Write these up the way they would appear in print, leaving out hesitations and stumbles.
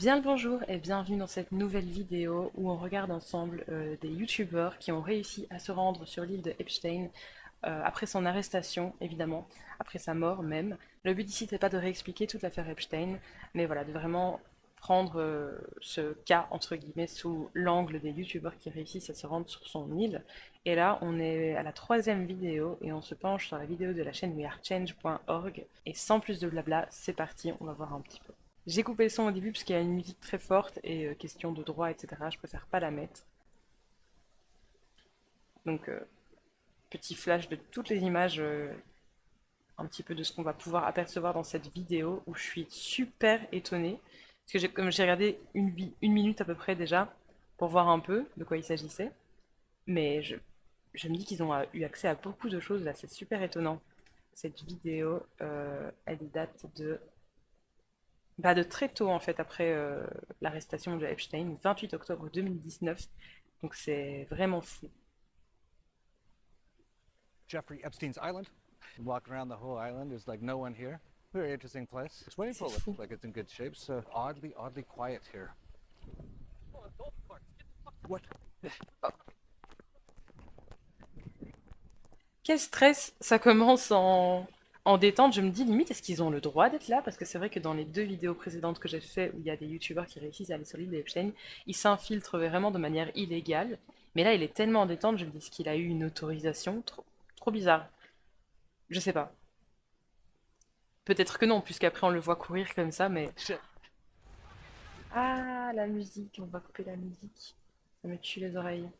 Bien le bonjour et bienvenue dans cette nouvelle vidéo où on regarde ensemble des youtubeurs qui ont réussi à se rendre sur l'île de Epstein après son arrestation évidemment, après sa mort même. Le but ici n'est pas de réexpliquer toute l'affaire Epstein, mais voilà, de vraiment prendre ce cas entre guillemets sous l'angle des youtubeurs qui réussissent à se rendre sur son île. Et là on est à la troisième vidéo et on se penche sur la vidéo de la chaîne wearechange.org et sans plus de blabla, c'est parti, on va voir un petit peu. J'ai coupé le son au début parce qu'il y a une musique très forte et question de droit, etc. Je préfère pas la mettre. Donc, petit flash de toutes les images, un petit peu de ce qu'on va pouvoir apercevoir dans cette vidéo où je suis super étonnée. Parce que comme j'ai regardé une minute à peu près déjà pour voir un peu de quoi il s'agissait. Mais je me dis qu'ils ont eu accès à beaucoup de choses là, c'est super étonnant. Cette vidéo, elle date de très tôt en fait après l'arrestation de Epstein, 28 octobre 2019. Donc c'est vraiment fou. Jeffrey Epstein's island. Walk around the whole island. There's like no one here. Very interesting place. The swimming C'est pool looks fou. like it's in good shape. So oddly quiet here. What? Quel stress, ça commence en détente. Je me dis limite, est-ce qu'ils ont le droit d'être là? Parce que c'est vrai que dans les deux vidéos précédentes que j'ai fait, où il y a des youtubeurs qui réussissent à aller sur l'île d'Epstein, ils s'infiltrent vraiment de manière illégale. Mais là, il est tellement en détente, je me dis, est-ce qu'il a eu une autorisation? Trop bizarre. Je sais pas. Peut-être que non, puisqu'après on le voit courir comme ça, mais... Shit. Ah, la musique, on va couper la musique. Ça me tue les oreilles.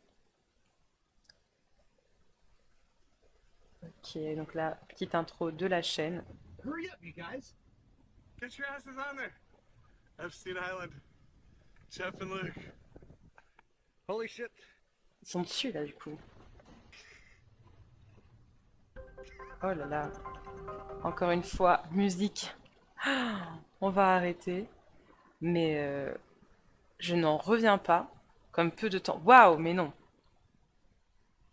Ok, donc là, petite intro de la chaîne. Hurry up, you guys! Get your asses on there! Epstein Island. Jeff and Luke. Holy shit. Ils sont dessus là, du coup. Oh là là. Encore une fois, musique. On va arrêter. Mais je n'en reviens pas. Comme peu de temps. Waouh, mais non.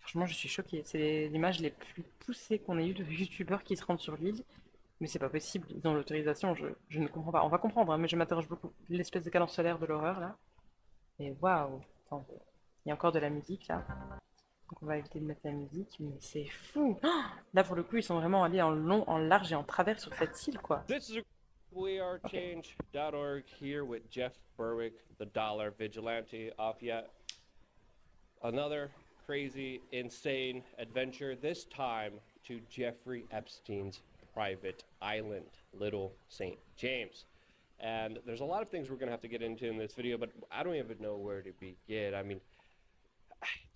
Franchement, je suis choquée. C'est l'image les plus poussées qu'on ait eu de youtubeurs qui se rendent sur l'île. Mais c'est pas possible. Ils ont l'autorisation. Je ne comprends pas. On va comprendre, hein, mais je m'interroge beaucoup. L'espèce de cadence solaire de l'horreur là. Mais waouh. Attends, il y a encore de la musique là. Donc on va éviter de mettre la musique, mais c'est fou. Oh, là pour le coup, ils sont vraiment allés en long, en large et en travers sur cette île, quoi. This is Ok. wearechange.org here with Jeff Berwick, the dollar vigilante, off yet another crazy, insane adventure, this time to Jeffrey Epstein's private island, Little St. James. And there's a lot of things we're going to have to get into in this video, but I don't even know where to begin. I mean,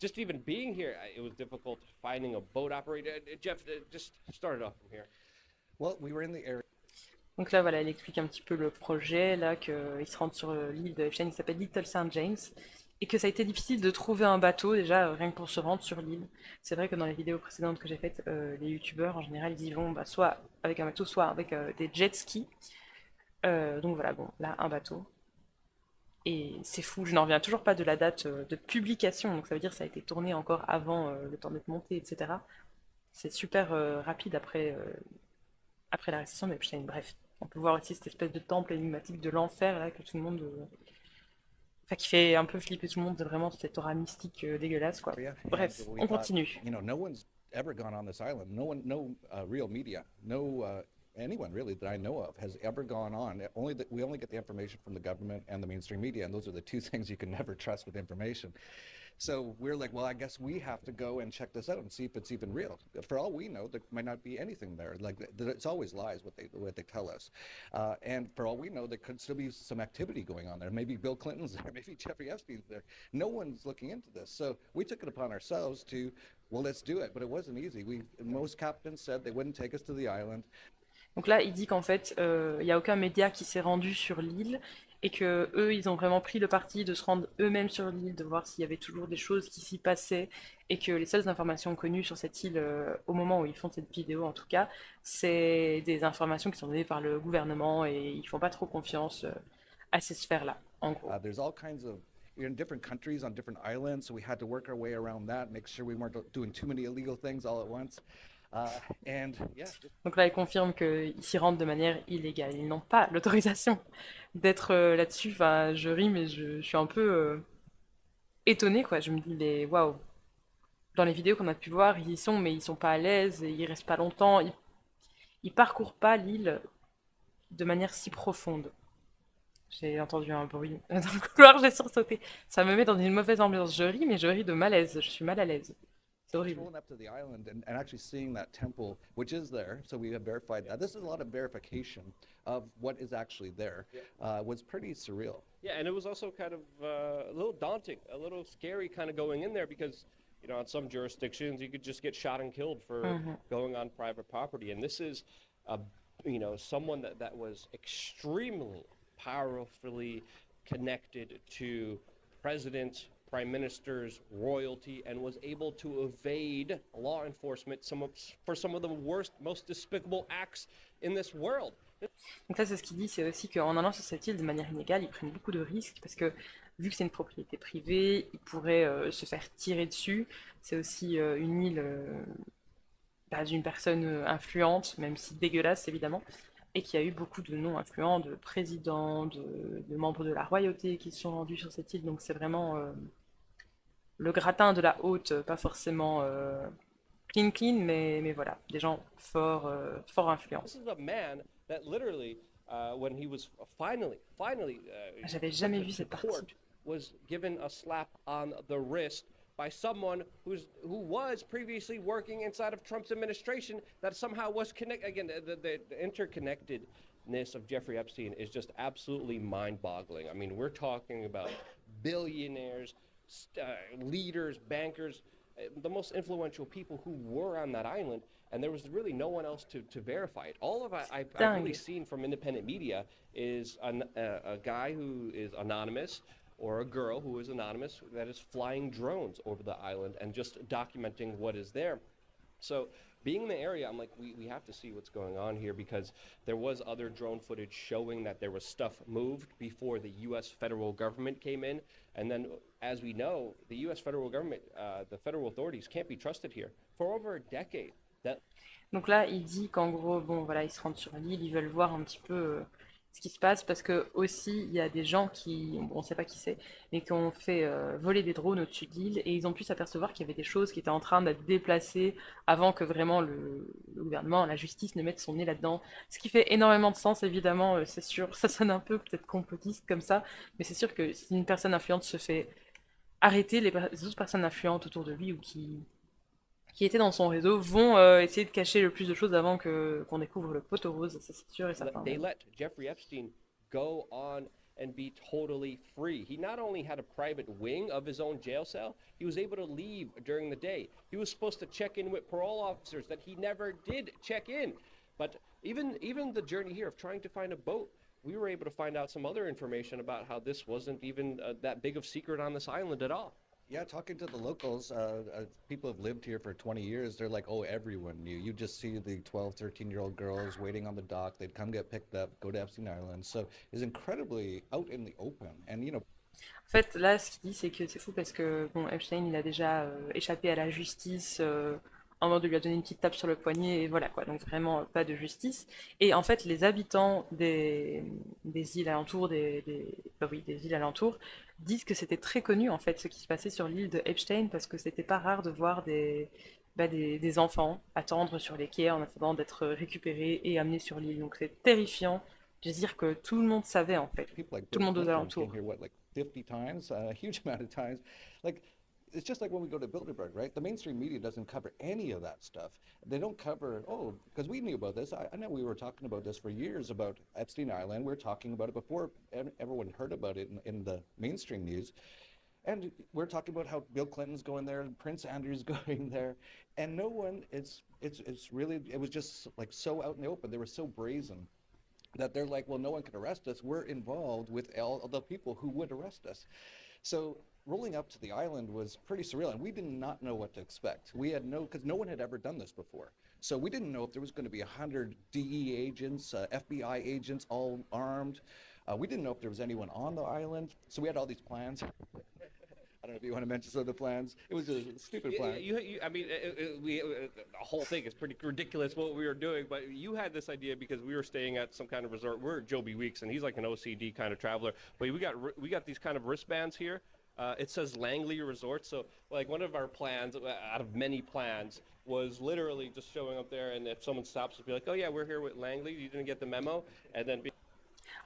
just even being here, it was difficult finding a boat operator. Jeff, just start it off from here. Well, we were in the area. Donc là, voilà, elle explique un petit peu le projet, là, qu'ils se rendent sur l'île de Epstein, qui s'appelle Little St. James, et que ça a été difficile de trouver un bateau, déjà, rien que pour se rendre sur l'île. C'est vrai que dans les vidéos précédentes que j'ai faites, les youtubeurs, en général, ils y vont bah, soit avec un bateau, soit avec des jet skis. Donc voilà, bon, là, un bateau. Et c'est fou, je n'en reviens toujours pas de la date de publication, donc ça veut dire que ça a été tourné encore avant le temps d'être monté, etc. C'est super rapide après l'arrestation d'Epstein. Bref, on peut voir aussi cette espèce de temple énigmatique de l'enfer là que tout le monde, enfin qui fait un peu flipper tout le monde, de vraiment cette aura mystique dégueulasse quoi. And Bref, we on thought, continue. no one's ever gone on this island. No real media, no anyone really that I know of has ever gone on. We only get the information from the government and the mainstream media, and those are the two things you can never trust with information. So we're like, well, I guess we have to go and check this out and see if it's even real. For all we know, there might not be anything there. Like it's always lies what they tell us, and for all we know, there could still be some activity going on there. Maybe Bill Clinton's there, maybe Jeffrey Epstein's there. No one's looking into this, so we took it upon ourselves to, well, let's do it. But it wasn't easy. Most captains said they wouldn't take us to the island. Donc là, il dit qu'en fait, il n'y a aucun média qui s'est rendu sur l'île et que eux, ils ont vraiment pris le parti de se rendre eux-mêmes sur l'île, de voir s'il y avait toujours des choses qui s'y passaient et que les seules informations connues sur cette île, au moment où ils font cette vidéo en tout cas, c'est des informations qui sont données par le gouvernement et ils font pas trop confiance à ces sphères-là, en gros. There's all kinds of You're in different countries on different islands, so we had to work our way around that, make sure we weren't doing too many illegal things all at once. And yeah, Donc là, ils confirment qu'ils s'y rendent de manière illégale. Ils n'ont pas l'autorisation d'être là-dessus. Enfin, je ris, mais je suis un peu étonnée, quoi. Je me dis, mais waouh. Dans les vidéos qu'on a pu voir, ils y sont, mais ils sont pas à l'aise, et ils restent pas longtemps. Ils parcourent pas l'île de manière si profonde. J'ai entendu un bruit dans le couloir, j'ai sursauté. Ça me met dans une mauvaise ambiance. Je ris, mais je ris de malaise. Je suis mal à l'aise. C'est horrible. rolling up to the island and actually seeing that temple, which is there, so we have verified that. This is a lot of verification of what is actually there, was pretty surreal. Yeah, and it was also kind of a little daunting, a little scary kind of going in there because, you know, in some jurisdictions you could just get shot and killed for going on private property. And this is, a, you know, someone that was extremely powerfully connected to presidents, prime ministers, royalty, and was able to evade law enforcement for some of the worst, most despicable acts in this world. Donc là, c'est ce qu'il dit, c'est aussi qu'en allant sur cette île de manière illégale, ils prennent beaucoup de risques parce que vu que c'est une propriété privée, ils pourraient se faire tirer dessus. C'est aussi une île d'une personne influente, même si dégueulasse évidemment, et qu'il y a eu beaucoup de noms influents, de présidents, de membres de la royauté qui se sont rendus sur cette île. Donc c'est vraiment le gratin de la haute, pas forcément clean clean, mais voilà, des gens fort influents. This is a man that literally, when he was finally J'avais jamais vu cette partie. court, was given a slap on the wrist by someone who was previously working inside of Trump's administration that somehow was connected. Again, the interconnectedness of Jeffrey Epstein is just absolutely mind-boggling. I mean, we're talking about billionaires, leaders, bankers, the most influential people who were on that island, and there was really no one else to verify it. All of I've really seen from independent media is a guy who is anonymous or a girl who is anonymous that is flying drones over the island and just documenting what is there. So being in the area, I'm like, we have to see what's going on here because there was other drone footage showing that there was stuff moved before the U.S. federal government came in. And then, as we know, the U.S. federal government, the federal authorities can't be trusted here for over a decade. Donc là, il dit qu'en gros, bon, voilà, ils se rendent sur l'île, ils veulent voir un petit peu ce qui se passe parce que aussi il y a des gens qui, bon, on sait pas qui c'est, mais qui ont fait voler des drones au-dessus de l'île et ils ont pu s'apercevoir qu'il y avait des choses qui étaient en train d'être déplacées avant que vraiment le gouvernement, la justice ne mette son nez là-dedans. Ce qui fait énormément de sens, évidemment, c'est sûr. Ça sonne un peu peut-être complotiste comme ça, mais c'est sûr que si une personne influente se fait arrêter, les autres personnes influentes autour de lui ou qui étaient dans son réseau vont essayer de cacher le plus de choses avant qu'on découvre le poteau rose, ça c'est sûr et certain. They let Jeffrey Epstein go on and be totally free. He not only had a private wing of his own jail cell, he was able to leave during the day. He was supposed to check in with parole officers that he never did check in. But even the journey here of trying to find a boat, we were able to find out some other information about how this wasn't even that big of a secret on this island at all. Yeah, talking to the locals, people have lived here for 20 years. They're like, oh, everyone knew. You just see the 12, 13-year-old girls waiting on the dock. They'd come get picked up, go to Epstein Island. So it's incredibly out in the open. And, you know, En fait, là, ce qu'il dit, c'est que c'est fou parce que bon, Epstein, il a déjà échappé à la justice en mode de lui a donné une petite tape sur le poignet et voilà quoi. Donc vraiment pas de justice. Et en fait, les habitants des îles alentours, bah oui, des îles alentours, disent que c'était très connu en fait ce qui se passait sur l'île de Epstein parce que c'était pas rare de voir des enfants attendre sur les quais en attendant d'être récupérés et amenés sur l'île. Donc c'est terrifiant de dire que tout le monde savait en fait, people like tout Bill le monde aux Clinton alentours. came here, what, like 50 times? A huge amount of times. Like, it's just like when we go to Bilderberg, right? The mainstream media doesn't cover any of that stuff. They don't cover, oh, because we knew about this. I know we were talking about this for years about Epstein Island. We were talking about it before everyone heard about it in the mainstream news. And we're talking about how Bill Clinton's going there and Prince Andrew's going there. And no one, it's really, it was just like so out in the open. They were so brazen that they're like, well, no one can arrest us. We're involved with all the people who would arrest us. So rolling up to the island was pretty surreal, and we did not know what to expect. We had because no one had ever done this before. So we didn't know if there was going to be 100 DE agents, FBI agents, all armed. We didn't know if there was anyone on the island. So we had all these plans. I don't know if you want to mention some of the plans. It was a stupid plan. I mean, the whole thing is pretty ridiculous what we were doing, but you had this idea because we were staying at some kind of resort. We're at Joby Weeks, and he's like an OCD kind of traveler. But we got these kind of wristbands here. It says Langley Resort. So, like, one of our plans, out of many plans, was literally just showing up there, and if someone stops, be like, "Oh yeah, we're here with Langley. You didn't get the memo," and then be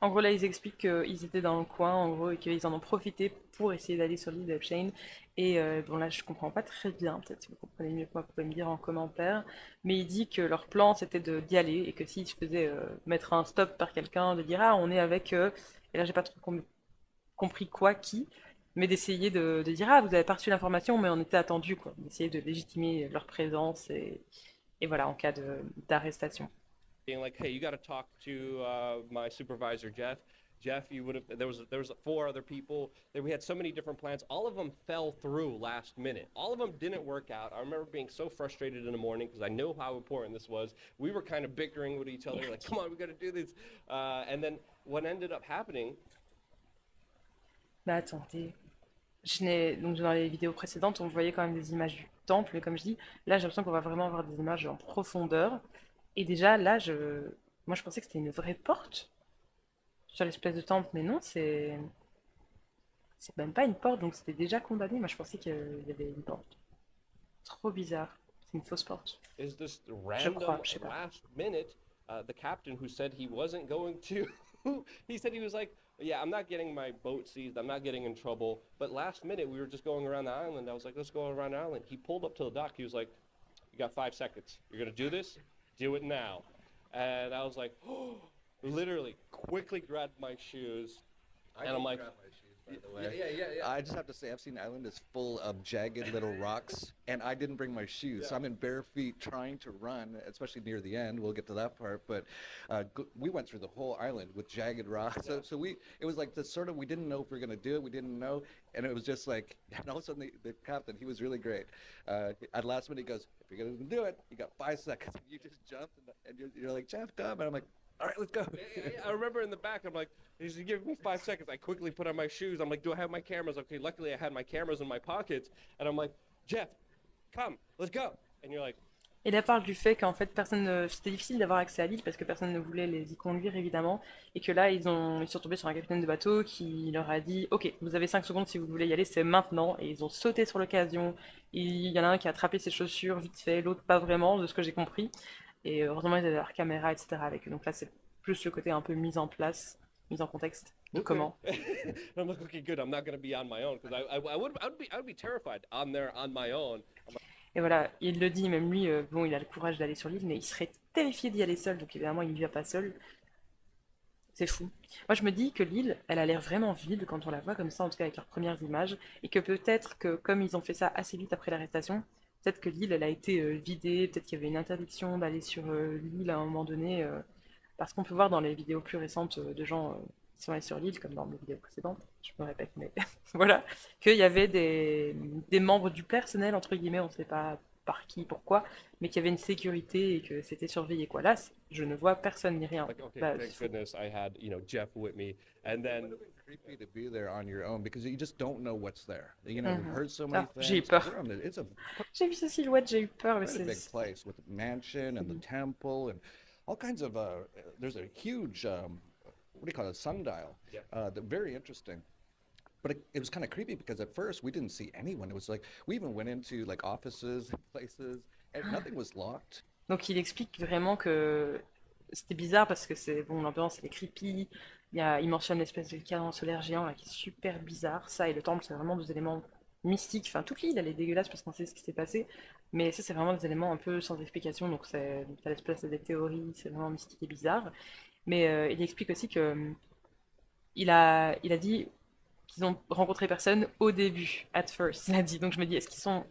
En gros, là, ils expliquent qu'ils étaient dans le coin, en gros, et qu'ils en ont profité pour essayer d'aller sur l'île d'Epstein. Et bon, là, je comprends pas très bien, peut-être si vous comprenez mieux que moi, vous pouvez me dire en commentaire. Mais il dit que leur plan, c'était d'y aller, et que s'ils se faisaient mettre un stop par quelqu'un, de dire, ah, on est avec eux, et là, j'ai pas trop compris quoi, qui, mais d'essayer de dire, ah, vous avez pas reçu l'information, mais on était attendu, quoi. D'essayer de légitimer leur présence, et voilà, en cas d'arrestation. being like, "Hey, you got to talk to my supervisor, Jeff. Jeff, you would have. There was 4 other people. We had so many different plans. All of them fell through last minute. All of them didn't work out. I remember being so frustrated in the morning because I know how important this was. We were kind of bickering with each other, like, "Come on, we got to do this." And then what ended up happening? Bah attendez, donc dans les vidéos précédentes, on voyait quand même des images du temple, mais comme je dis, là j'ai l'impression qu'on va vraiment avoir des images en profondeur. Et déjà là, moi je pensais que c'était une vraie porte sur l'espèce de temple, mais non, c'est même pas une porte, donc c'était déjà condamné. Moi je pensais qu'il y avait une porte. Trop bizarre, c'est une fausse porte. Is this Je random crois, je sais pas. last minute? The captain who said he wasn't going to, he said he was like, "Yeah, I'm not getting my boat seized. I'm not getting in trouble." But last minute, we were just going around the island. I was like, "Let's go around the island." He pulled up to the dock. He was like, "You got 5 seconds. You're gonna do this. Do it now." And I was like, oh, literally, quickly grabbed my shoes, and I'm like, I just have to say, Epstein Island is full of jagged little rocks, and I didn't bring my shoes. So I'm in bare feet trying to run, especially near the end. We'll get to that part, but we went through the whole island with jagged rocks. So it was like this sort of, we didn't know if we were going to do it. We didn't know, and it was just like, and all of a sudden the captain, he was really great. At last minute, he goes, "If you're going to do it, you got 5 seconds." You just jumped, and you're like, "Jeff, come," and I'm like, "All right, let's go." I remember in the back, I'm like, he's giving me 5 seconds. I quickly put on my shoes. I'm like, "Do I have my cameras?" Okay, luckily I had my cameras in my pockets, and I'm like, "Jeff, come, let's go." And you're like, Et là parle du fait qu'en fait c'était difficile d'avoir accès à l'île parce que personne ne voulait les y conduire évidemment et que là ils sont tombés sur un capitaine de bateau qui leur a dit ok vous avez 5 secondes si vous voulez y aller c'est maintenant et ils ont sauté sur l'occasion. Il y en a un qui a attrapé ses chaussures vite fait, l'autre pas vraiment de ce que j'ai compris et heureusement ils avaient leur caméra etc avec eux donc là c'est plus le côté un peu mise en place, mise en contexte de comment. I'm like, okay, good. I'm not gonna be on my own because I would be terrified on there on my own. Et voilà, il le dit, même lui, bon, il a le courage d'aller sur l'île, mais il serait terrifié d'y aller seul, donc évidemment, il n'y va pas seul. C'est fou. Moi, je me dis que l'île, elle a l'air vraiment vide quand on la voit comme ça, en tout cas avec leurs premières images, et que peut-être que, comme ils ont fait ça assez vite après l'arrestation, peut-être que l'île, elle a été vidée, peut-être qu'il y avait une interdiction d'aller sur l'île à un moment donné, parce qu'on peut voir dans les vidéos plus récentes de gens qui sont allés sur l'île, comme dans mes vidéos précédentes, je me répète, mais voilà, qu'il y avait des membres du personnel, entre guillemets, on ne sait pas par qui, pourquoi, mais qu'il y avait une sécurité et que c'était surveillé, quoi. Là, je ne vois personne ni rien. Like, okay, Bah, thank c'est fou. goodness I had Jeff with me, and It then would have been creepy to be there on your own because you just don't know what's there. You know, we've Mhm. heard so many Ah, j'ai eu things. peur. It's a J'ai vu ces silhouettes, j'ai eu peur, mais quite a big c'est... place with the mansion and the temple and all kinds of. There's a huge, what do you call it, sundial? Yep. Very interesting. But it was kind of creepy because at first we didn't see anyone. It was like we even went into like offices and places and nothing was locked. Donc il explique vraiment que c'était bizarre parce que c'est bon, l'ambiance elle est creepy. Il mentionne l'espèce de cadran solaire géant là qui est super bizarre. Ça et le temple c'est vraiment des éléments mystiques. Enfin toute l'île elle est dégueulasse parce qu'on sait ce qui s'est passé. Mais ça c'est vraiment des éléments un peu sans explication. Donc ça laisse place à des théories. C'est vraiment mystique et bizarre. Mais il explique aussi que il a dit qu'ils ont rencontré personne au début, at first, il a dit. Donc je me dis, est-ce qu'ils sont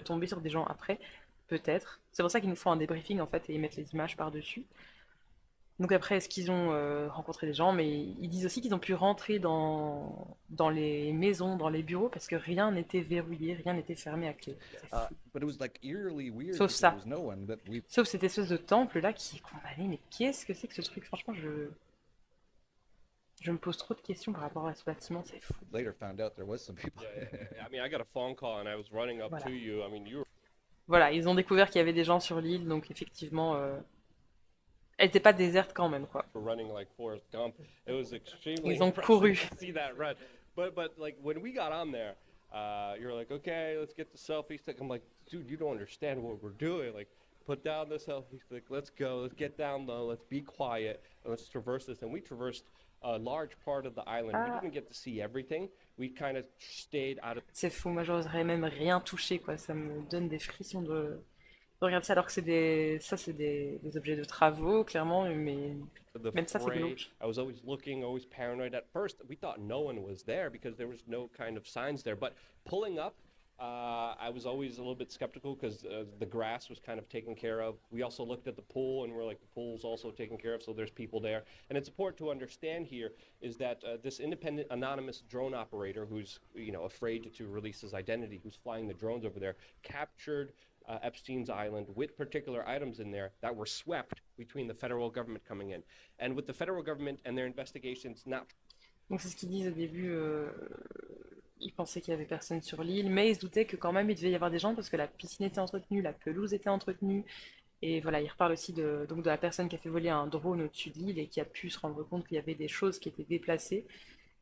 tombés sur des gens après? Peut-être. C'est pour ça qu'ils nous font un débriefing en fait et ils mettent les images par-dessus. Donc après, est-ce qu'ils ont rencontré des gens? Mais ils disent aussi qu'ils ont pu rentrer dans les maisons, dans les bureaux, parce que rien n'était verrouillé, rien n'était fermé à clé. C'est fou. But it was like eerily weird Sauf because ça. there was no one that we. Sauf cette espèce de temple là qui est condamné. Mais qu'est-ce que c'est que ce truc? Franchement, je... Je me pose trop de questions par rapport à ce bâtiment, c'est fou. Later found out there was some people. I mean, I got a phone call and I was running up Voilà. to you. I mean, you Voilà, ils ont découvert qu'il y avait des gens sur l'île, donc effectivement, elle n'était pas déserte quand même, quoi. were running like Forrest Gump. It was extremely Ils ont impressive couru. to see that run. But like when we got on there, you're like, okay, let's get the selfie stick. I'm like, dude, you don't understand what we're doing. Like, put down the selfie stick. Let's go. Let's get down low. Let's be quiet. And let's traverse this. And we traversed a large part of the island. We Ah, didn't get to see everything. We kind of stayed out of c'est fou, moi j'oserais même rien toucher, quoi. Ça me donne des frissons de regarder ça, alors que des objets de travaux, clairement, mais the même ça, c'est fray. glauque. I was always looking, always paranoid. At first, we thought no one was there because there was no kind of signs there. But pulling up, I was always a little bit skeptical because the grass was kind of taken care of. We also looked at the pool and we're like, the pool's also taken care of, so there's people there. And it's important to understand here is that this independent anonymous drone operator who's afraid to release his identity, who's flying the drones over there, captured Epstein's Island with particular items in there that were swept between the federal government coming in. And with the federal government and their investigations not Donc c'est ce qu'ils disent au début, ils pensaient qu'il y avait personne sur l'île, mais ils se doutaient que quand même il devait y avoir des gens parce que la piscine était entretenue, la pelouse était entretenue, et voilà, ils reparlent aussi donc de la personne qui a fait voler un drone au-dessus de l'île et qui a pu se rendre compte qu'il y avait des choses qui étaient déplacées,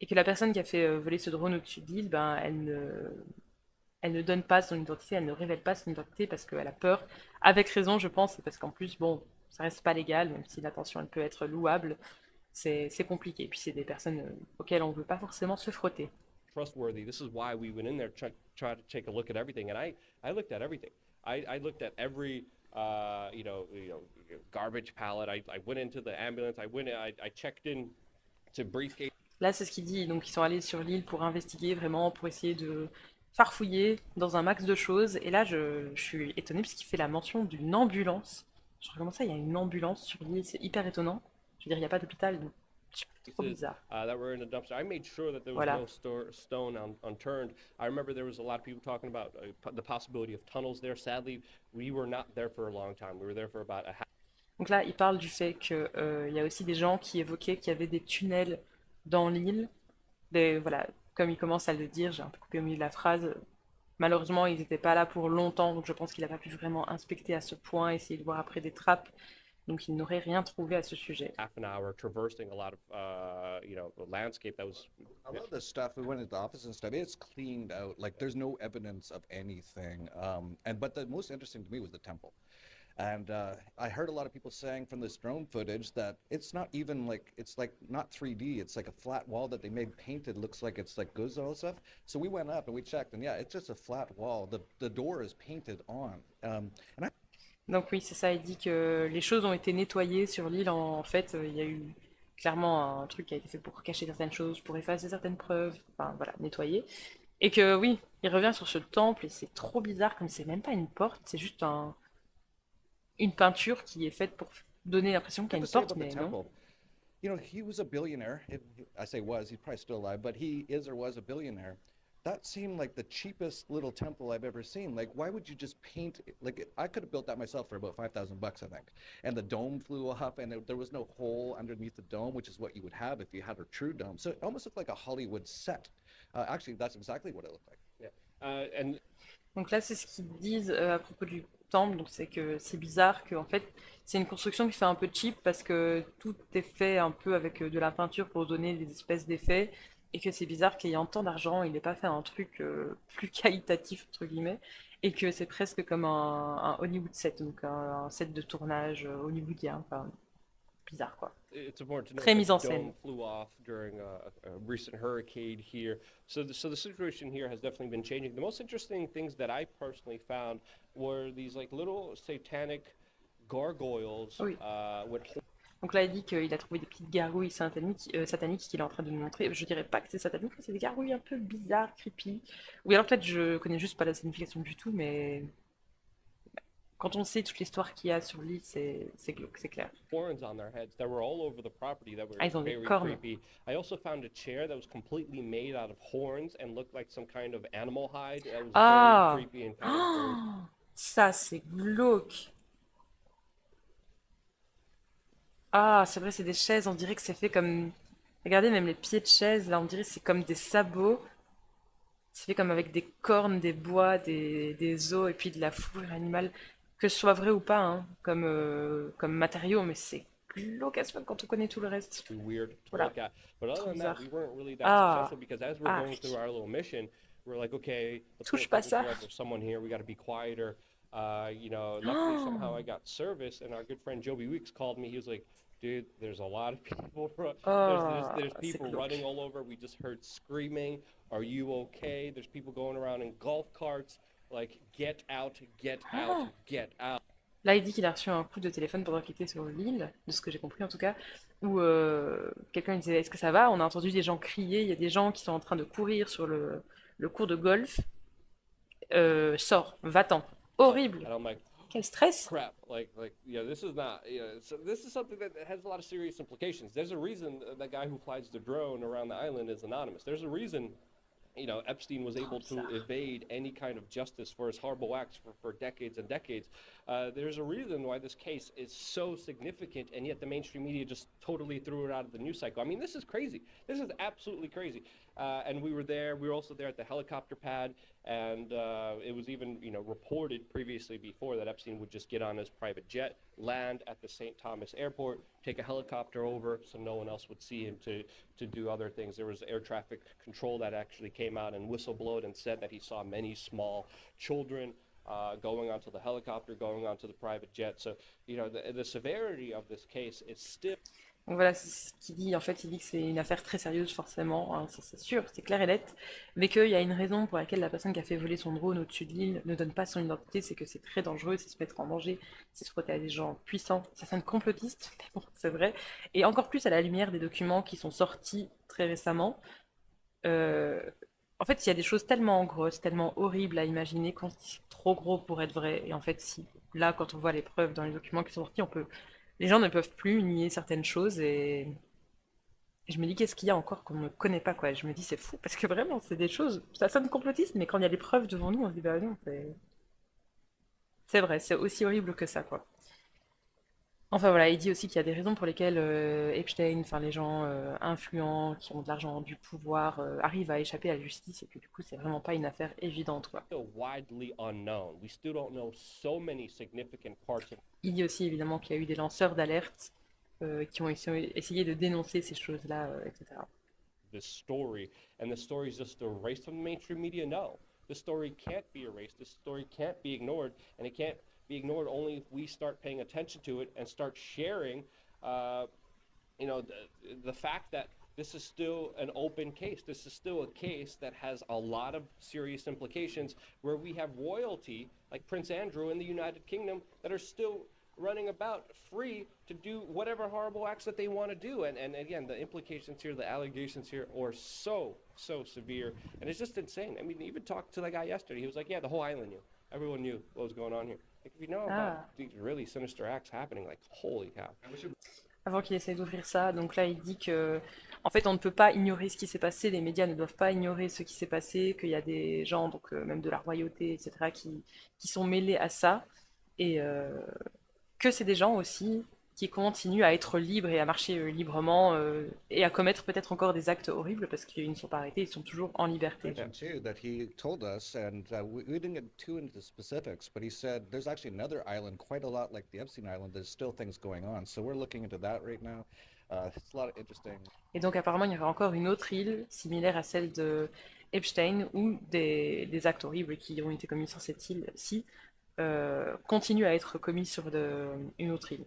et que la personne qui a fait voler ce drone au-dessus de l'île, ben, elle ne donne pas son identité, elle ne révèle pas son identité parce qu'elle a peur, avec raison je pense, et parce qu'en plus, bon, ça reste pas légal, même si l'intention elle peut être louable, c'est compliqué, et puis c'est des personnes auxquelles on ne veut pas forcément se frotter. trustworthy. This is why we went in there try to take a look at everything. And I looked at everything. I looked at every garbage pallet. I went into the ambulance. I checked in to briefcase. Là, c'est ce qu'il dit. Donc, ils sont allés sur l'île pour investiguer vraiment, pour essayer de farfouiller dans un max de choses. Et là, je suis étonnée parce qu'il fait la mention d'une ambulance. Genre, comment ça, il y a une ambulance sur l'île? C'est hyper étonnant. Je veux dire, il n'y a pas d'hôpital, donc c'est trop bizarre. That were in the dumpster. I made sure that there was Voilà. no stone unturned. I remember there was a lot of people talking about the possibility of tunnels there. Sadly, we were not there for a long time. We were there for about a half. Donc là, il parle du fait que, il y a aussi des gens qui évoquaient qu'il y avait des tunnels dans l'île. Voilà, comme il commence à le dire, j'ai un peu coupé au milieu de la phrase. Malheureusement, ils n'étaient pas là pour longtemps, donc je pense qu'il n'a pas pu vraiment inspecter à ce point, essayer de voir après des trappes. Donc il n'aurait rien trouvé à ce sujet. Half an hour traversing a lot of the landscape that was. A lot of the stuff we went into the office and stuff, it's cleaned out. Like there's no evidence of anything. But the most interesting to me was the temple. And I heard a lot of people saying from this drone footage that it's not even like, it's like not 3D. It's like a flat wall that they made painted. Looks like it's like goods and stuff. So we went up and we checked, and yeah, it's just a flat wall. The door is painted on. And I Donc oui, c'est ça, il dit que les choses ont été nettoyées sur l'île. En fait, il y a eu clairement un truc qui a été fait pour cacher certaines choses, pour effacer certaines preuves, enfin voilà, nettoyer. Et que oui, il revient sur ce temple et c'est trop bizarre, comme c'est même pas une porte, c'est juste une peinture qui est faite pour donner l'impression qu'il y a have une to say porte, about the mais non. temple, you know, he was a billionaire. I say was, he's probably still alive, but he is or was a billionaire. That seemed like the cheapest little temple I've ever seen. Like, why would you just paint? Like, I could have built that myself for about $5,000, I think. And the dome flew up, and there was no hole underneath the dome, which is what you would have if you had a true dome. So it almost looked like a Hollywood set. Actually, that's exactly what it looked like. Yeah. And Donc là, c'est ce qu'ils disent à propos du temple, donc c'est que c'est bizarre que en fait, c'est une construction qui fait un peu cheap parce que tout est fait un peu avec de la peinture pour donner des espèces d'effets et que c'est bizarre qu'ayant tant d'argent, il n'ait pas fait un truc plus qualitatif entre guillemets et que c'est presque comme un Hollywood set, donc un set de tournage hollywoodien, enfin bizarre quoi. it's important to note Très that mise the en dome scène. flew off during a recent hurricane here. So the situation here has definitely been changing. The most interesting things that I personally found were these like little satanic gargoyles Oui. with Donc là, il dit qu'il a trouvé des petites gargouilles sataniques qu'il est en train de nous montrer. Je dirais pas que c'est satanique, mais c'est des gargouilles un peu bizarres, creepy. Oui, alors peut-être je connais juste pas la signification du tout, mais quand on sait toute l'histoire qu'il y a sur l'île, c'est glauque, c'est clair. horns on their heads that were all over the property that were Ah, ils ont des very cornes. creepy. I also found a chair that was completely made out of horns and looked like some kind of animal hide. That was Ah! very creepy and kind of gross. Oh, ça, c'est glauque. Ah, c'est vrai, c'est des chaises, on dirait que c'est fait comme Regardez, même les pieds de chaise, là, on dirait que c'est comme des sabots. C'est fait comme avec des cornes, des bois, des os et puis de la fourrure animale. Que ce soit vrai ou pas, hein, comme matériau, mais c'est glauque as fuck quand on connaît tout le reste. Too weird to Voilà, look at. But other trop than that, we bizarre. weren't really that Ah, successful because as we're ah, going through our little mission, we're like, okay, let's go touche a pas couple ça. threads. There's someone here. We got to be quieter. Luckily somehow I Oh, got service, and our good friend Joby Weeks called me. He was like, "Dude, there's a lot of people. oh, There's c'est people running glauque. all over. We just heard screaming. Are you okay? There's people going around in golf carts. Like, get out, get out, Oh. get out." Là, il dit qu'il a reçu un coup de téléphone pendant qu'il était sur l'île, de ce que j'ai compris en tout cas, où quelqu'un lui disait est-ce que ça va? On a entendu des gens crier, il y a des gens qui sont en train de courir sur le cours de golf. Sors, va-t'en. Horrible. And I'm like, Quel stress. crap, this is not, so this is something that has a lot of serious implications. There's a reason the guy who flies the drone around the island is anonymous. There's a reason, Epstein was Trop able to bizarre. evade any kind of justice for his horrible acts for decades and decades. There's a reason why this case is so significant, and yet the mainstream media just totally threw it out of the news cycle. I mean, this is crazy. This is absolutely crazy. And we were there. We were also there at the helicopter pad, and it was even, reported previously before that Epstein would just get on his private jet, land at the St. Thomas airport, take a helicopter over so no one else would see him to do other things. There was air traffic control that actually came out and whistleblowed and said that he saw many small children going onto the helicopter, going onto the private jet. So, the severity of this case is still. Donc voilà, c'est ce qu'il dit. En fait, il dit que c'est une affaire très sérieuse, forcément, hein, ça c'est sûr, c'est clair et net, mais qu'il y a une raison pour laquelle la personne qui a fait voler son drone au-dessus de l'île ne donne pas son identité, c'est que c'est très dangereux, c'est se mettre en danger, c'est se frotter à des gens puissants. Ça sonne complotiste, mais bon, c'est vrai. Et encore plus à la lumière des documents qui sont sortis très récemment. Euh, En fait, il y a des choses tellement grosses, tellement horribles à imaginer qu'on se dit c'est trop gros pour être vrai. Et en fait, si. Là, quand on voit les preuves dans les documents qui sont sortis, les gens ne peuvent plus nier certaines choses et je me dis qu'est-ce qu'il y a encore qu'on ne connaît pas quoi. Et je me dis c'est fou parce que vraiment c'est des choses, ça sonne complotiste, mais quand il y a les preuves devant nous, on se dit bah non, c'est vrai, c'est aussi horrible que ça quoi. Enfin voilà, il dit aussi qu'il y a des raisons pour lesquelles Epstein, enfin les gens influents qui ont de l'argent, du pouvoir, arrivent à échapper à la justice et que du coup c'est vraiment pas une affaire évidente quoi. Widely unknown. We still don't know so many significant parts of Il dit aussi évidemment qu'il y a eu des lanceurs d'alerte qui ont essayé de dénoncer ces choses-là, etc. this story, and the story is just erased from the mainstream media. No, the story can't be erased. The story can't be ignored, and it can't be ignored only if we start paying attention to it and start sharing, uh, the fact that this is still an open case. This is still a case that has a lot of serious implications where we have royalty like Prince Andrew in the United Kingdom that are still running about free to do whatever horrible acts that they want to do. And again, the implications here, the allegations here are so severe. And it's just insane. I mean, even talked to the guy yesterday. He was like, yeah, the whole island knew. Everyone knew what was going on here. Like, if you know about Ah, these really sinister acts happening, like, holy cow. avant qu'il essaye d'ouvrir ça, donc là il dit que en fait on ne peut pas ignorer ce qui s'est passé, les médias ne doivent pas ignorer ce qui s'est passé, qu'il y a des gens, donc même de la royauté, etc., qui sont mêlés à ça, et que c'est des gens aussi qui continuent à être libres et à marcher librement et à commettre peut-être encore des actes horribles parce qu'ils ne sont pas arrêtés, ils sont toujours en liberté. Mentioned too that he told us, and we didn't get too into the specifics, but he said there's actually another island, quite a lot like the Epstein Island. There's still things going on, so we're looking into that right now. It's a lot of interesting. Et donc apparemment il y aurait encore une autre île similaire à celle de Epstein où des actes horribles qui ont été commis sur cette île-ci continuent à être commis sur une autre île.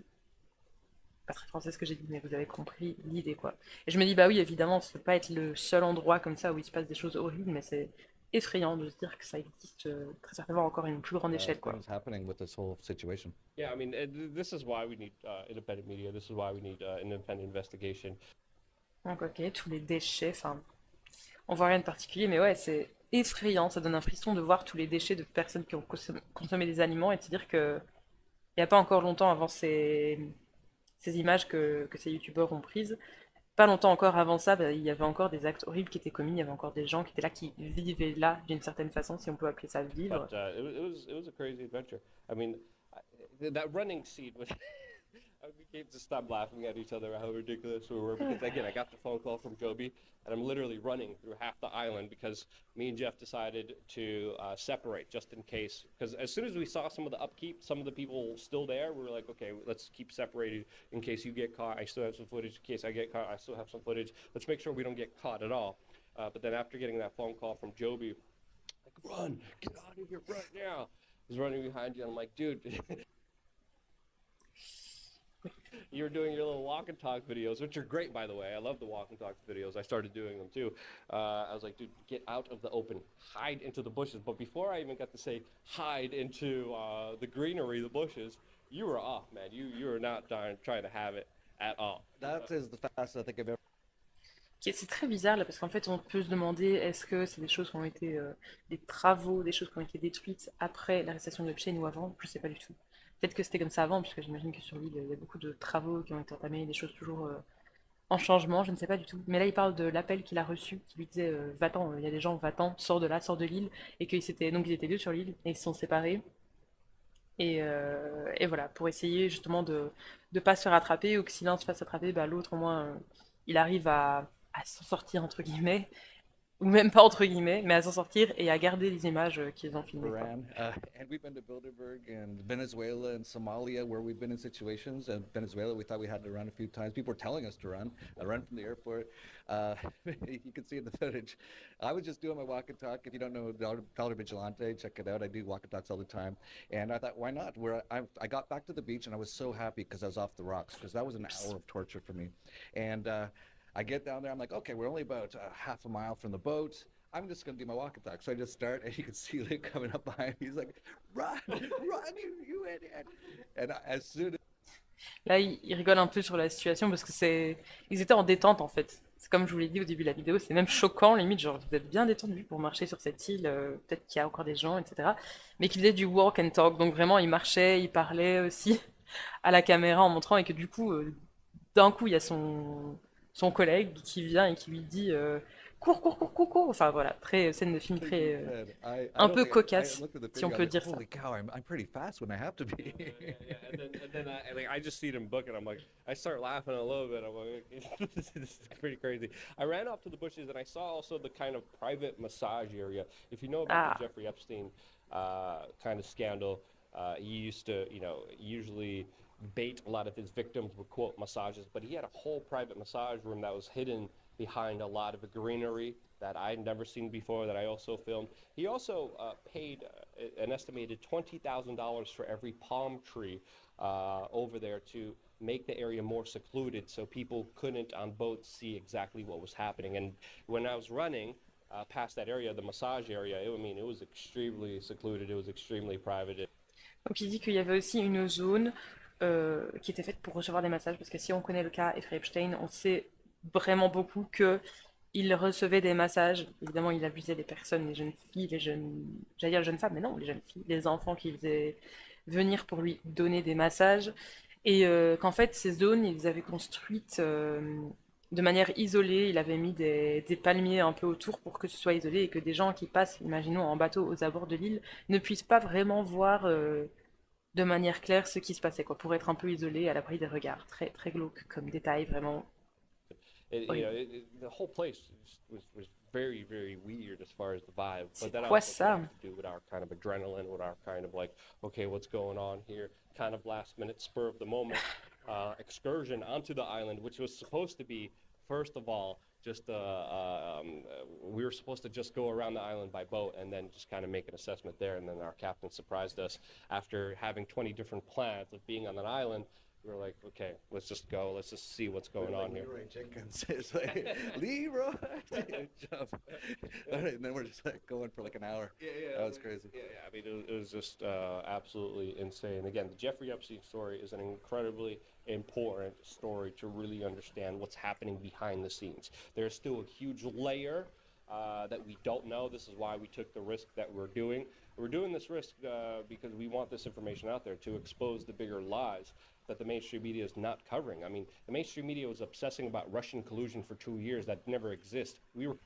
Pas très français ce que j'ai dit, mais vous avez compris l'idée quoi. Et je me dis bah oui évidemment ça peut pas être le seul endroit comme ça où il se passe des choses horribles, mais c'est effrayant de se dire que ça existe très certainement encore à une plus grande échelle quoi. Things happening with this whole situation. Yeah, I mean, this is why we need independent media. This is why we need independent investigation. Donc ok, tous les déchets, enfin on voit rien de particulier, mais ouais c'est effrayant, ça donne un frisson de voir tous les déchets de personnes qui ont consommé des aliments et de se dire que il n'y a pas encore longtemps avant ces images que ces youtubeurs ont prises. Pas longtemps encore avant ça, bah, il y avait encore des actes horribles qui étaient commis, il y avait encore des gens qui étaient là, qui vivaient là d'une certaine façon, si on peut appeler ça vivre. But it was a crazy adventure. I mean, that running scene was We can't just stop laughing at each other at how ridiculous we were because again, I got the phone call from Joby, and I'm literally running through half the island because me and Jeff decided to separate just in case. Because as soon as we saw some of the upkeep, some of the people still there, we were like, okay, let's keep separated in case you get caught. I still have some footage. In case I get caught, I still have some footage. Let's make sure we don't get caught at all. But then after getting that phone call from Joby, like, run, get out of here right now. He's running behind you, and I'm like, dude. You were doing your little walk and talk videos, which are great, by the way. I love the walk and talk videos. I started doing them too. I was like, dude, get out of the open, hide into the bushes. But before I even got to say hide into the greenery, the bushes, you were off, man. You were not trying to have it at all. That is the fastest I think I've ever. C'est très bizarre là parce qu'en fait on peut se demander est-ce que c'est des choses qui ont été des travaux, des choses qui ont été détruites après l'arrestation de Epstein ou avant, je sais pas du tout. Peut-être que c'était comme ça avant, puisque j'imagine que sur l'île il y a beaucoup de travaux qui ont été entamés, des choses toujours en changement, je ne sais pas du tout. Mais là il parle de l'appel qu'il a reçu, qui lui disait va-t'en, il y a des gens, va-t'en, sors de là, sors de l'île, et qu'ils s'étaient donc ils étaient deux sur l'île et ils se sont séparés. Et voilà, pour essayer justement de pas se faire attraper, ou que si l'un se fasse attraper, bah, l'autre au moins il arrive à s'en sortir entre guillemets, ou même pas entre guillemets, mais à s'en sortir et à garder les images qu'ils ont filmées, quoi. Iran, and we've been to Bilderberg and Venezuela and Somalia, where we've been in situations. And Venezuela, we thought we had to run a few times. People were telling us to run. I run from the airport. You can see in the footage. I was just doing my walk and talk. If you don't know Dollar Vigilante, check it out. I do walk and talks all the time. And I thought, why not? I got back to the beach and I was so happy because I was off the rocks, because that was an hour of torture for me. And I get down there. I'm like, okay, we're only about half a mile from the boat. I'm just gonna do my walk and talk. So I just start, and you can see Luke coming up behind me. He's like, "Run, run, you idiot!" And as soon as Là, il rigole un peu sur la situation parce que ils étaient en détente en fait. C'est comme je vous l'ai dit au début de la vidéo, c'est même choquant, limite, genre vous êtes bien détendu pour marcher sur cette île, peut-être qu'il y a encore des gens, etc. Mais qu'il faisait du walk and talk, donc vraiment il marchait, il parlait aussi à la caméra en montrant, et que du coup, d'un coup, il y a son collègue qui vient et qui lui dit cours, cours, cours, cours, cours. Enfin voilà, très scène de film très I un don't peu think I cocasse, looked at the si on video. I peut was like, dire ça. "Holy cow! I'm pretty fast when I have to be." Yeah. And then I just see him book, and I'm like, I start laughing a little bit. I'm like, this is pretty crazy. I ran off to the bushes, and I saw also the kind of private massage area. If you know about Ah, the Jeffrey Epstein kind of scandal, he used to, usually bait a lot of his victims with quote massages, but he had a whole private massage room that was hidden behind a lot of greenery that I'd never seen before, that I also filmed. He also paid an estimated $20,000 for every palm tree over there to make the area more secluded so people couldn't on boats see exactly what was happening. And when I was running past that area, the massage area, it was extremely secluded, it was extremely private. donc il dit qu'il y avait aussi une zone qui était faite pour recevoir des massages, parce que si on connaît le cas Jeffrey Epstein, on sait vraiment beaucoup que il recevait des massages. Évidemment, il abusait des personnes, les jeunes filles, les jeunes, j'allais dire les jeunes femmes, mais non, les jeunes filles, les enfants qu'il faisait venir pour lui donner des massages, et qu'en fait ces zones, ils avaient construites de manière isolée. Il avait mis des palmiers un peu autour pour que ce soit isolé et que des gens qui passent, imaginons en bateau aux abords de l'île, ne puissent pas vraiment voir de manière claire ce qui se passait, quoi, pour être un peu isolé à l'abri des regards. Très, très glauque comme détail, vraiment horrible. The whole place was very, very weird as far as the vibe. C'est But that quoi also ça? has to do with our kind of adrenaline, with our kind of like, okay, what's going on here? Kind of last minute, spur of the moment excursion onto the island, which was supposed to be, first of all, just we were supposed to just go around the island by boat and then just kind of make an assessment there. And then our captain surprised us after having 20 different plans of being on an island. We were like, okay, let's just go. Let's just see what's going on here. Leroy Jenkins. It's like Leroy, jump. And then we're just like going for like an hour. That was crazy. Yeah. I mean, it was just absolutely insane. Again, the Jeffrey Epstein story is an incredibly important story to really understand what's happening behind the scenes. There's still a huge layer that we don't know. This is why we took the risk that we're doing. We're doing this risk because we want this information out there to expose the bigger lies that the mainstream media is not covering. I mean, the mainstream media was obsessing about Russian collusion for 2 years. That never exists. We were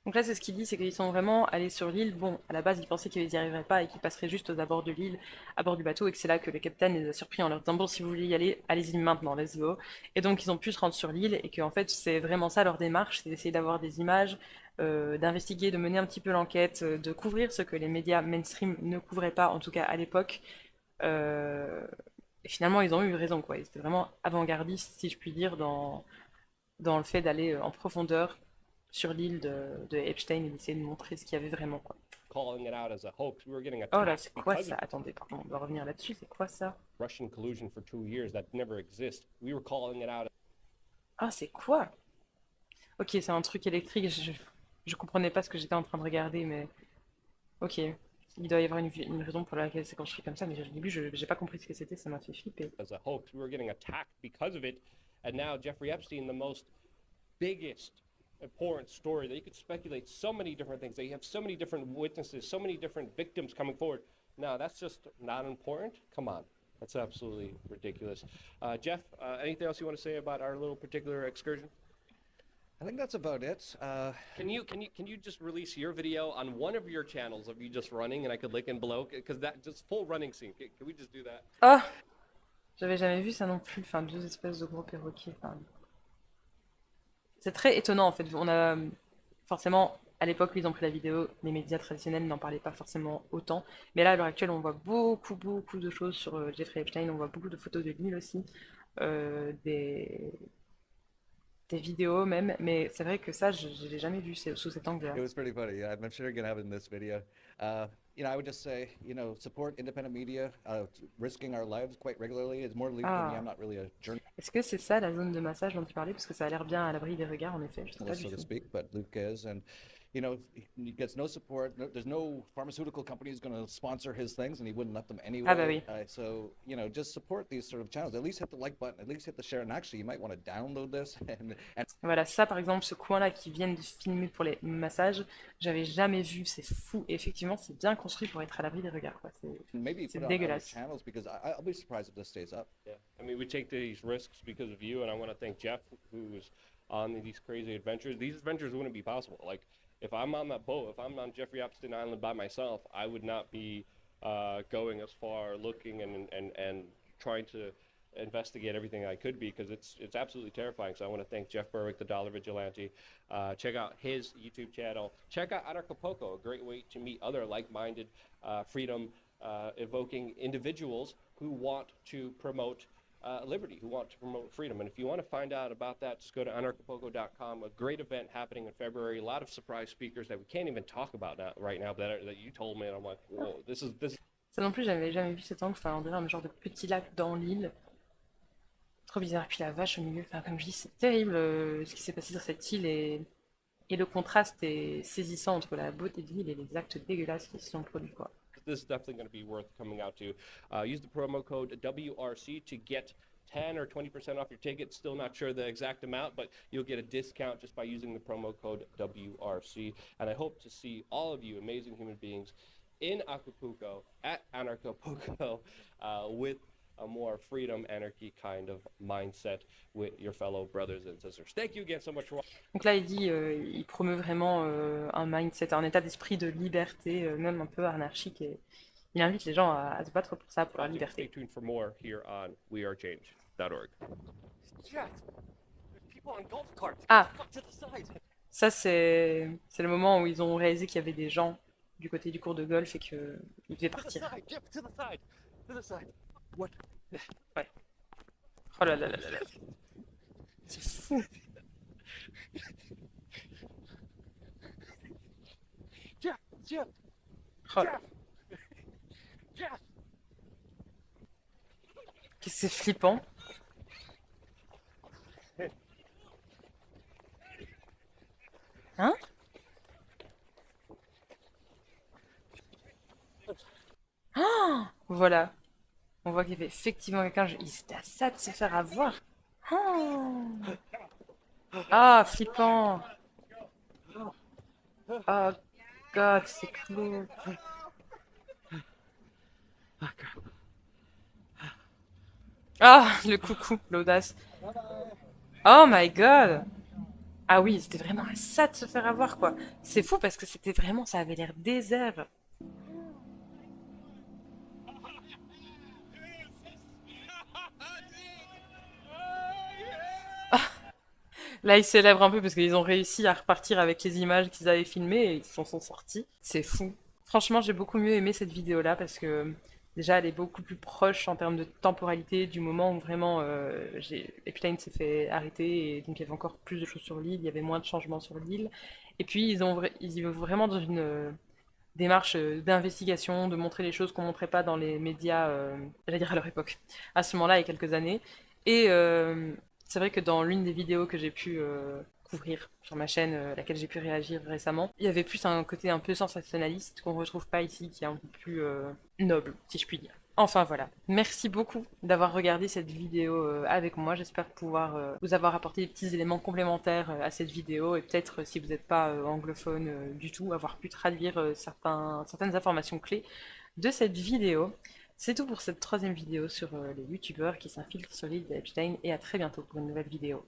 Donc là, c'est ce qu'il dit, c'est qu'ils sont vraiment allés sur l'île. Bon, à la base, ils pensaient qu'ils n'y arriveraient pas et qu'ils passeraient juste aux abords de l'île, à bord du bateau, et que c'est là que le capitaine les a surpris en leur disant, bon, si vous voulez y aller, allez-y maintenant, let's go. Et donc, ils ont pu se rendre sur l'île, et qu'en fait, c'est vraiment ça leur démarche, c'est d'essayer d'avoir des images, d'investiguer, de mener un petit peu l'enquête, de couvrir ce que les médias mainstream ne couvraient pas, en tout cas à l'époque. Euh, Et finalement, ils ont eu raison, quoi. Ils étaient vraiment avant-gardistes, si je puis dire, dans le fait d'aller en profondeur sur l'île de Epstein et d'essayer de montrer ce qu'il y avait vraiment, quoi. calling it out as a hoax. We were getting Oh là, attacked c'est quoi because ça? of Attendez, pardon, on doit revenir là-dessus. C'est quoi ça? Russian collusion for 2 years. That never exists. We were calling it out. Ah, c'est quoi? Ok, c'est un truc électrique. Je comprenais pas ce que j'étais en train de regarder, mais ok. Il doit y avoir une raison pour laquelle c'est construit comme ça, mais au début, j'ai pas compris ce que c'était, ça m'a fait flipper. As a hoax. We were getting attacked because of it. And now Jeffrey Epstein, the most biggest important story that you could speculate so many different things. That you have so many different witnesses, so many different victims coming forward. Now that's just not important. Come on, that's absolutely ridiculous. Jeff, anything else you want to say about our little particular excursion? I think that's about it. Can you just release your video on one of your channels of you just running, and I could link in below because that just full running scene. Can we just do that? Oh! J'avais jamais vu ça non plus, enfin, deux espèces de gros perroquets, enfin... C'est très étonnant, en fait. On a... Forcément, à l'époque où ils ont pris la vidéo, les médias traditionnels n'en parlaient pas forcément autant. Mais là, à l'heure actuelle, on voit beaucoup de choses sur Jeffrey Epstein. On voit beaucoup de photos de l'île aussi. Des vidéos même. Mais c'est vrai que ça, je l'ai jamais vu sous cet angle-là. It was pretty funny. Yeah, I'm sure you're gonna have it in this video. I would just say, support independent media. Risking our lives quite regularly is more legal than me. Ah. I'm not really a journalist, Est-ce que c'est ça la zone de massage dont tu parlais? Parce que ça a l'air bien à l'abri des regards, en effet. Je sais pas du so to tout. speak, but Luke is, and he gets no support. There's no pharmaceutical companies going to sponsor his things, and he wouldn't let them anyway. Ah bah oui. So just support these sort of channels. At least hit the like button. At least hit the share. And actually, you might want to download this and Voilà, ça par exemple, ce coin-là qui viennent de filmer pour les massages, j'avais jamais vu, c'est fou. Et effectivement, c'est bien construit pour être à l'abri des regards, quoi. maybe C'est put it on other dégueulasse. channels because I'll be surprised if this stays up. Yeah, I mean, we take these risks because of you, and I want to thank Jeff, who's on these crazy adventures. These adventures wouldn't be possible. Like, if I'm on that boat, if I'm on Jeffrey Epstein Island by myself, I would not be going as far, looking and trying to investigate everything I could be, because it's absolutely terrifying. So I want to thank Jeff Berwick, the Dollar Vigilante. Check out his YouTube channel. Check out Anarchapulco, a great way to meet other like-minded, freedom-evoking individuals who want to promote liberty, who want to promote freedom. And if you want to find out about that, just go to anarchapulco.com. A great event happening in February. A lot of surprise speakers that we can't even talk about right now, that you told me, and I'm like, whoa, this is. Ça non plus, j'avais jamais vu cet angle, enfin, on dirait un genre de petit lac dans l'île. Trop bizarre, puis la vache au milieu, enfin, comme je dis, c'est terrible ce qui s'est passé sur cette île et le contraste est saisissant entre la beauté de l'île et les actes dégueulasses qui se sont produits, quoi. This is definitely going to be worth coming out to. Use the promo code WRC to get 10 or 20% off your ticket. Still not sure the exact amount, but you'll get a discount just by using the promo code WRC. And I hope to see all of you amazing human beings in Acapulco, at Anarchapulco, with a more freedom, anarchy kind of mindset with your fellow brothers and sisters. Thank you again so much for watching. Donc là, il dit, il promeut vraiment un mindset, un état d'esprit de liberté, même un peu anarchique, et il invite les gens à se battre pour ça, pour leur Stay liberté. tuned for more here on wearechange.org. Jeff, there's people on golf carts. Ah. Fuck to the side. Ça, c'est le moment où ils ont réalisé qu'il y avait des gens du côté du cours de golf et qu'ils devaient To the partir. side, Jeff, to the side. To the side. What? Ouais. Oh là là là là là. C'est fou. Jeff, Jeff, Oh là. Jeff. Qu'est-ce que c'est flippant. Hein? Oh, voilà. On voit qu'il y avait effectivement quelqu'un. Il était à ça de se faire avoir. Oh. Ah, flippant. Oh god, c'est cool. Ah, le coucou, l'audace. Oh my god. Ah oui, c'était vraiment à ça de se faire avoir, quoi. C'est fou parce que c'était vraiment, ça avait l'air désert. Là, ils célèbrent un peu parce qu'ils ont réussi à repartir avec les images qu'ils avaient filmées et ils s'en sont sortis. C'est fou. Franchement, j'ai beaucoup mieux aimé cette vidéo-là parce que déjà, elle est beaucoup plus proche en termes de temporalité du moment où vraiment Epstein s'est fait arrêter et donc il y avait encore plus de choses sur l'île, il y avait moins de changements sur l'île. Et puis, ils y vont vraiment dans une démarche d'investigation, de montrer les choses qu'on montrait pas dans les médias, j'allais dire à leur époque, à ce moment-là, il y a quelques années. Et c'est vrai que dans l'une des vidéos que j'ai pu couvrir sur ma chaîne, à laquelle j'ai pu réagir récemment, il y avait plus un côté un peu sensationnaliste qu'on retrouve pas ici, qui est un peu plus noble, si je puis dire. Enfin voilà, merci beaucoup d'avoir regardé cette vidéo avec moi. J'espère pouvoir vous avoir apporté des petits éléments complémentaires à cette vidéo et peut-être si vous n'êtes pas anglophone du tout, avoir pu traduire certaines informations clés de cette vidéo. C'est tout pour cette troisième vidéo sur les youtubeurs qui s'infiltrent sur l'île d'Epstein et à très bientôt pour une nouvelle vidéo.